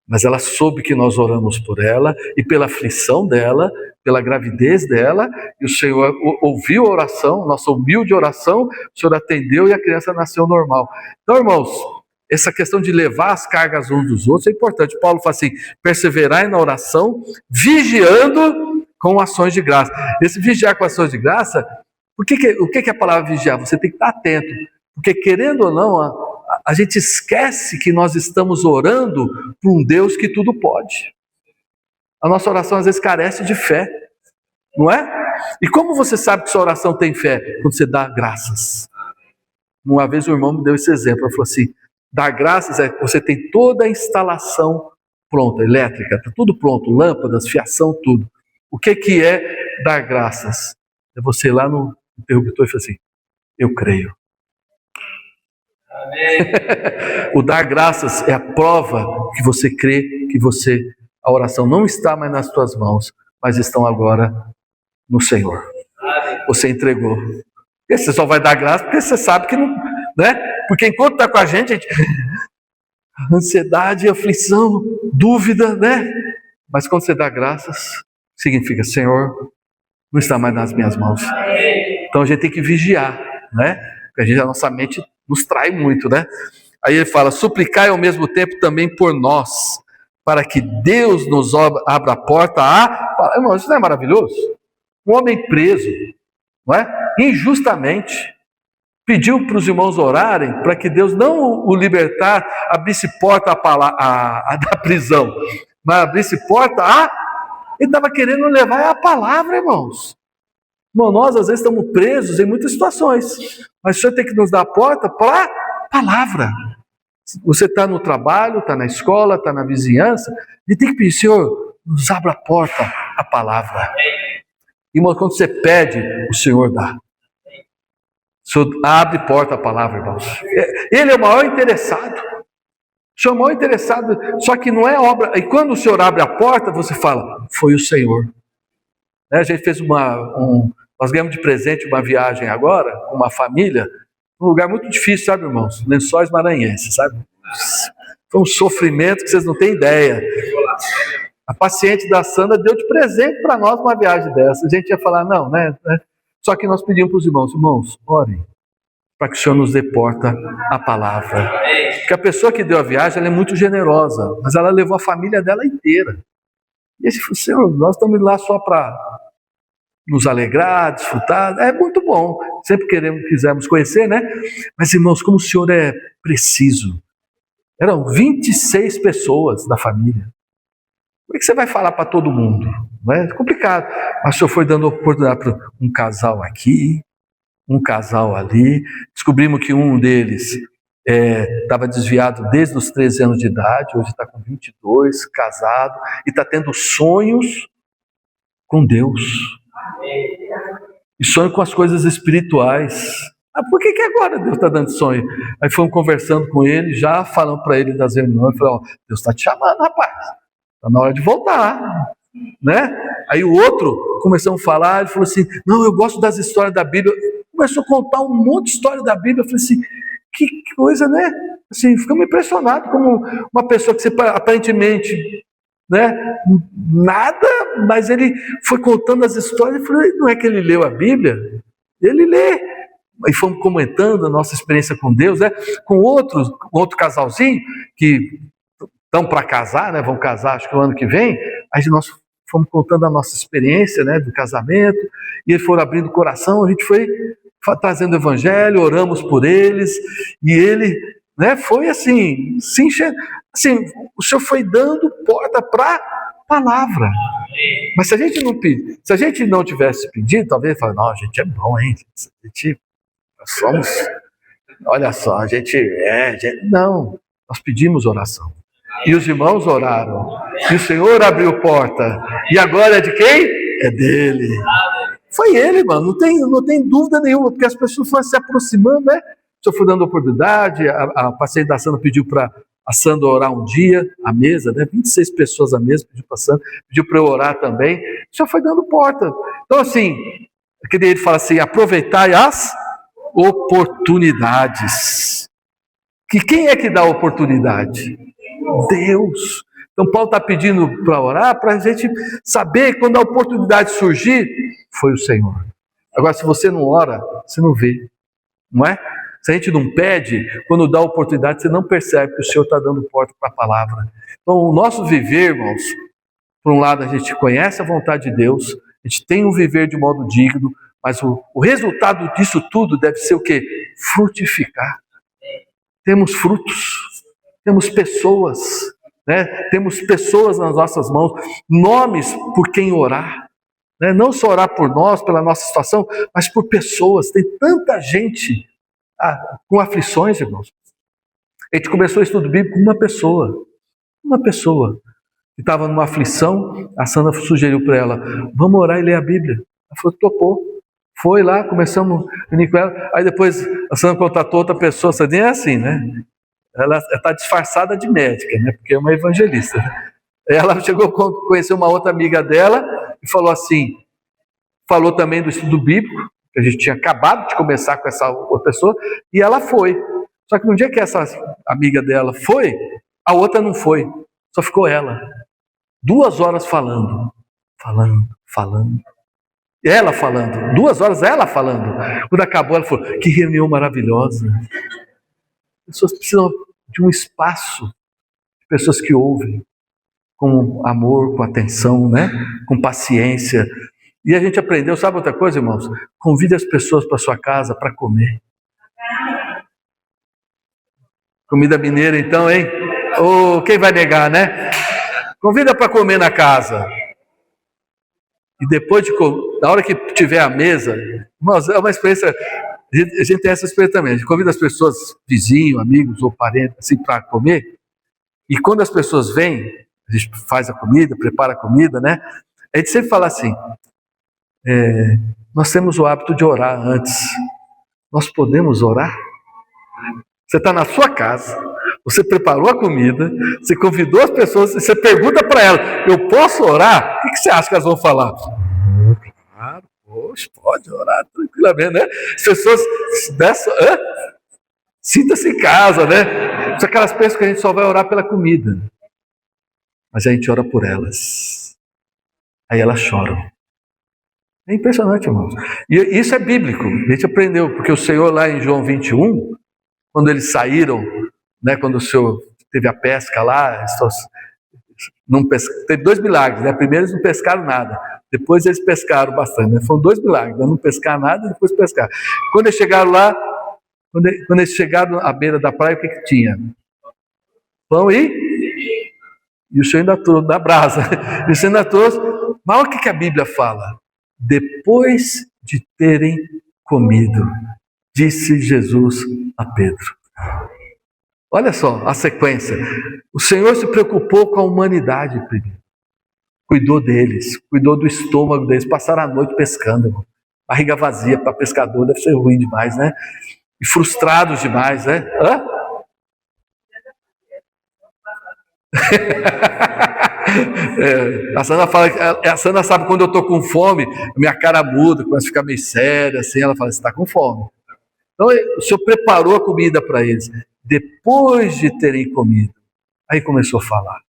mas ela soube que nós oramos por ela e pela aflição dela, pela gravidez dela, e o Senhor ouviu a oração, nossa humilde oração, o Senhor atendeu e a criança nasceu normal. Então, irmãos, essa questão de levar as cargas uns dos outros é importante. Paulo fala assim, perseverai na oração, vigiando com ações de graça. Esse vigiar com ações de graça, o que é a palavra vigiar? Você tem que estar atento, porque querendo ou não, a gente esquece que nós estamos orando para um Deus que tudo pode. A nossa oração às vezes carece de fé, não é? E como você sabe que sua oração tem fé? Quando você dá graças. Uma vez o irmão me deu esse exemplo, ele falou assim, dar graças é que você tem toda a instalação pronta, elétrica, está tudo pronto, lâmpadas, fiação, tudo. O que é dar graças? É você ir lá no interruptor e falar assim, eu creio. O dar graças é a prova que você crê, que a oração não está mais nas tuas mãos, mas estão agora no Senhor. Você entregou. E você só vai dar graça porque você sabe que não, né? Porque enquanto está com a gente, ansiedade, aflição, dúvida, né? Mas quando você dá graças, significa, Senhor, não está mais nas minhas mãos. Então a gente tem que vigiar, né? Porque a nossa mente nos trai muito, né? Aí ele fala, suplicai ao mesmo tempo também por nós, para que Deus nos abra a porta a... Irmão, isso não é maravilhoso? Um homem preso, não é? Injustamente, pediu para os irmãos orarem para que Deus não o libertar, abrisse porta da prisão, mas abrisse porta Ele estava querendo levar a palavra, irmãos. Irmão, nós às vezes estamos presos em muitas situações, mas o Senhor tem que nos dar a porta para a palavra. Você está no trabalho, está na escola, está na vizinhança, e tem que pedir, Senhor, nos abra a porta, a palavra. Irmão, quando você pede, o Senhor dá. O Senhor abre porta a palavra, irmãos. Ele é o maior interessado. O Senhor é o maior interessado, só que não é obra. E quando o Senhor abre a porta, você fala, foi o Senhor. A gente fez nós ganhamos de presente uma viagem agora, com uma família, um lugar muito difícil, sabe, irmãos? Lençóis Maranhenses, sabe? Foi um sofrimento que vocês não têm ideia. A paciente da Sandra deu de presente para nós uma viagem dessa. A gente ia falar, não, né? Só que nós pedimos para os irmãos, orem, para que o Senhor nos dê porta a palavra. Porque a pessoa que deu a viagem, ela é muito generosa, mas ela levou a família dela inteira. E ele falou, Senhor, nós estamos lá só para nos alegrar, desfrutar, é muito bom, sempre quisemos conhecer, né? Mas irmãos, como o Senhor é preciso, eram 26 pessoas da família, como é que você vai falar para todo mundo? Não é complicado, mas o Senhor foi dando oportunidade para um casal aqui, um casal ali, descobrimos que um deles estava desviado desde os 13 anos de idade, hoje está com 22, casado, e está tendo sonhos com Deus. E sonho com as coisas espirituais. Por que agora Deus está dando sonho? Aí fomos conversando com ele, já falando para ele das reuniões, falou, Deus está te chamando, rapaz, está na hora de voltar, né? Aí o outro começou a falar, ele falou assim, não, eu gosto das histórias da Bíblia. Começou a contar um monte de história da Bíblia, eu falei assim, que coisa, né? Assim, ficamos impressionados como uma pessoa que você aparentemente, né, nada, mas ele foi contando as histórias e falou, não é que ele leu a Bíblia? Ele lê. E fomos comentando a nossa experiência com Deus, né? Com outro casalzinho que estão para casar, né? Vão casar acho que o ano que vem, aí nós fomos contando a nossa experiência, né, do casamento, e eles foram abrindo o coração, a gente foi trazendo o evangelho, oramos por eles, e ele, né, foi assim, assim, o Senhor foi dando porta para a palavra. Mas se a gente não tivesse pedido, talvez falasse, não, a gente é bom, hein? Nós somos, olha só, não, nós pedimos oração. E os irmãos oraram, e o Senhor abriu porta, e agora é de quem? É dele. Foi ele, mano, não tem dúvida nenhuma, porque as pessoas foram se aproximando, né? O Senhor foi dando oportunidade, a paciente da Sandra pediu para a Sandra orar um dia, à mesa, né? 26 pessoas à mesa, pediu para a Sandra, pediu para eu orar também, o Senhor foi dando porta. Então assim, ele fala assim, aproveitai as oportunidades. Que quem é que dá a oportunidade? Deus. Então Paulo está pedindo para orar, para a gente saber quando a oportunidade surgir, foi o Senhor. Agora, se você não ora, você não vê, não é? Se a gente não pede, quando dá a oportunidade, você não percebe que o Senhor está dando porta para a palavra. Então, o nosso viver, irmãos, por um lado a gente conhece a vontade de Deus, a gente tem um viver de modo digno, mas o resultado disso tudo deve ser o quê? Frutificar. Temos frutos, temos pessoas, né? Temos pessoas nas nossas mãos, nomes por quem orar. Não só orar por nós, pela nossa situação, mas por pessoas. Tem tanta gente com aflições, irmãos. A gente começou o estudo bíblico com uma pessoa que estava numa aflição. A Sandra sugeriu para ela, vamos orar e ler a Bíblia. Ela falou, topou. Foi lá, começamos a unir com ela. Aí depois a Sandra contatou outra pessoa, você nem é assim, né? Ela está disfarçada de médica, né? Porque é uma evangelista. Ela chegou a conhecer uma outra amiga dela e falou assim, falou também do estudo bíblico, que a gente tinha acabado de começar com essa outra pessoa, e ela foi. Só que no dia que essa amiga dela foi, a outra não foi, só ficou ela. 2 horas falando. Ela falando, 2 horas ela falando. Quando acabou, ela falou, que reunião maravilhosa. As pessoas precisam de um espaço, de pessoas que ouvem, com amor, com atenção, né? Com paciência. E a gente aprendeu, sabe outra coisa, irmãos? Convide as pessoas para sua casa para comer. Comida mineira então, hein? Oh, quem vai negar, né? Convida para comer na casa. E depois na hora que tiver a mesa, irmãos, é uma experiência, a gente tem essa experiência também. A gente convida as pessoas, vizinhos, amigos ou parentes, assim, para comer. E quando as pessoas vêm, a gente faz a comida, prepara a comida, né? A gente sempre fala assim, nós temos o hábito de orar antes. Nós podemos orar? Você está na sua casa, você preparou a comida, você convidou as pessoas, você pergunta para elas, eu posso orar? O que você acha que elas vão falar? Claro, poxa, pode orar tranquilamente, né? As pessoas sinta-se em casa, né? Só que elas pensam que a gente só vai orar pela comida. Mas a gente ora por elas. Aí elas choram. É impressionante, irmãos. E isso é bíblico, a gente aprendeu, porque o Senhor lá em João 21, quando eles saíram, né, quando o Senhor teve a pesca lá, teve 2 milagres, né? Primeiro eles não pescaram nada, depois eles pescaram bastante, né? Foram 2 milagres, né? Não pescar nada e depois pescar. Quando eles chegaram lá, quando eles chegaram à beira da praia, o que tinha? Pão e o Senhor ainda trouxe, da brasa, e o Senhor ainda trouxe, mas olha o que a Bíblia fala, depois de terem comido, disse Jesus a Pedro. Olha só a sequência. O Senhor se preocupou com a humanidade primeiro. Cuidou deles, cuidou do estômago deles. Passaram a noite pescando. Irmão. Barriga vazia para pescador deve ser ruim demais, né? E frustrados demais, né? A Sandra sabe quando eu estou com fome, minha cara muda, começa a ficar meio séria, assim, ela fala, você está com fome. Então o Senhor preparou a comida para eles. Depois de terem comido, aí começou a falar.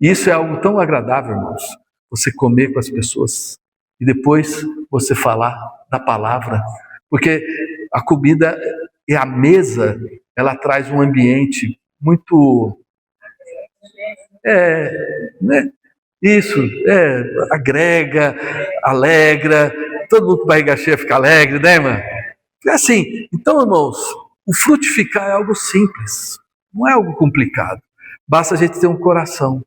E isso é algo tão agradável, irmãos. Você comer com as pessoas e depois você falar da palavra. Porque a comida e a mesa, ela traz um ambiente muito... né? Isso, agrega, alegra, todo mundo com barriga cheia fica alegre, né, irmã? É assim, então, irmãos, o frutificar é algo simples, não é algo complicado. Basta a gente ter um coração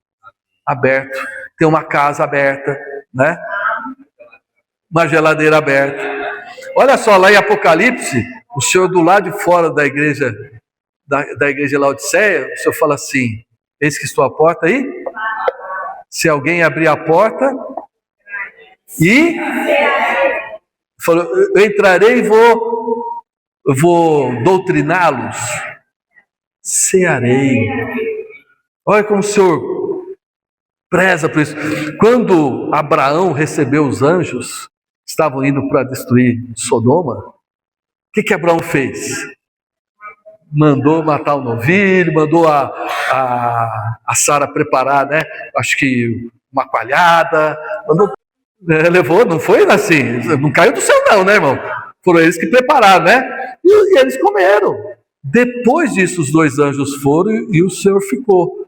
aberto, ter uma casa aberta, né? Uma geladeira aberta. Olha só, lá em Apocalipse, o Senhor do lado de fora da igreja, da igreja Laodiceia, o Senhor fala assim, eis que estou à porta aí, se alguém abrir a porta e falou, eu entrarei e vou doutriná-los, cearei. Olha como o Senhor preza por isso. Quando Abraão recebeu os anjos, estavam indo para destruir Sodoma, o que Abraão fez? Mandou matar o novilho, mandou a Sara preparar, né? Acho que uma coalhada, levou, não foi assim, não caiu do céu não, né, irmão? Foram eles que prepararam, né? E eles comeram. Depois disso, os 2 anjos foram e o Senhor ficou.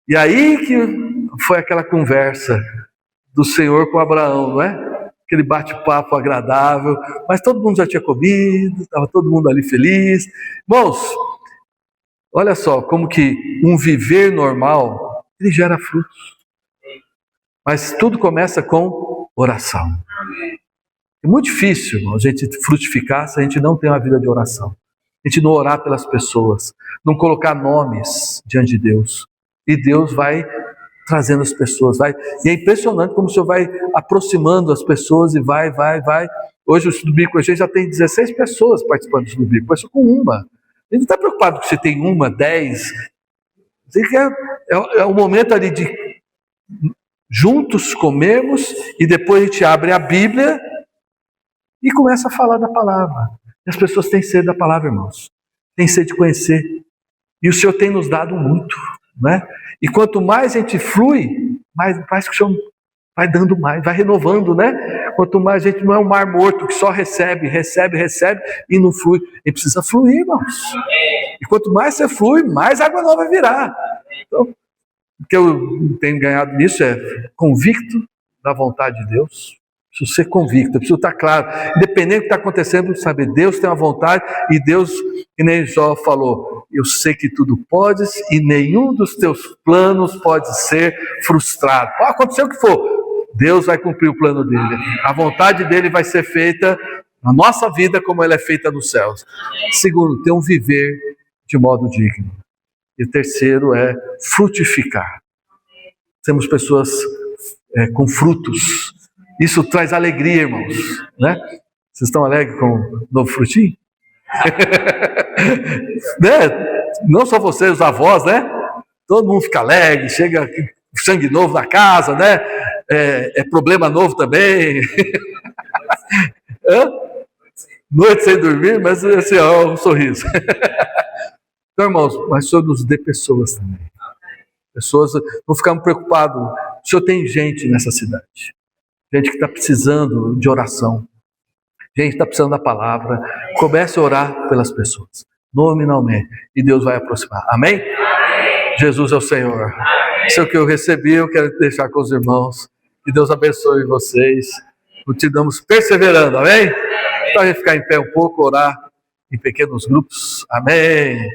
E aí que foi aquela conversa do Senhor com Abraão, não é? Aquele bate-papo agradável, mas todo mundo já tinha comido, estava todo mundo ali feliz. Irmãos, olha só como que um viver normal, ele gera frutos. Mas tudo começa com oração. É muito difícil, irmão, a gente frutificar se a gente não tem uma vida de oração. A gente não orar pelas pessoas, não colocar nomes diante de Deus. E Deus vai trazendo as pessoas, vai. E é impressionante como o Senhor vai aproximando as pessoas e vai. Hoje o estudo bíblico a gente já tem 16 pessoas participando do estudo bíblico, começou com uma. Ele não está preocupado que você tem uma, 10. É o momento ali de juntos comermos e depois a gente abre a Bíblia e começa a falar da palavra. E as pessoas têm sede da palavra, irmãos. Têm sede de conhecer. E o Senhor tem nos dado muito, né? E quanto mais a gente flui, mais parece que o Senhor vai dando mais, vai renovando, né? Quanto mais a gente não é um mar morto que só recebe e não flui. Ele precisa fluir, irmãos. E quanto mais você flui, mais água nova vai virar. Então, o que eu tenho ganhado nisso é convicto da vontade de Deus. Preciso ser convicto, preciso estar claro. Independente do que está acontecendo, saber, Deus tem uma vontade e Deus, que nem Jó falou, eu sei que tudo podes e nenhum dos teus planos pode ser frustrado. Pode acontecer o que for, Deus vai cumprir o plano dele. A vontade dele vai ser feita na nossa vida como ela é feita nos céus. Segundo, ter um viver de modo digno. E o terceiro é frutificar. Temos pessoas com frutos. Isso traz alegria, irmãos, né? Vocês estão alegres com o novo frutinho? Né? Não só vocês, os avós, né? Todo mundo fica alegre, chega sangue novo na casa, né? É problema novo também. Noite sem dormir, mas assim, ó, um sorriso. Então, irmãos, mas o Senhor nos dê pessoas também. Pessoas, não ficamos preocupados. O Senhor tem gente nessa cidade. Gente que está precisando de oração. Gente que está precisando da palavra. Comece a orar pelas pessoas. Nominalmente. E Deus vai aproximar. Amém? Amém. Jesus é o Senhor. Amém. Isso é o que eu recebi, eu quero deixar com os irmãos. Que Deus abençoe vocês. Continuamos perseverando. Amém? Então a gente ficar em pé um pouco, orar em pequenos grupos. Amém.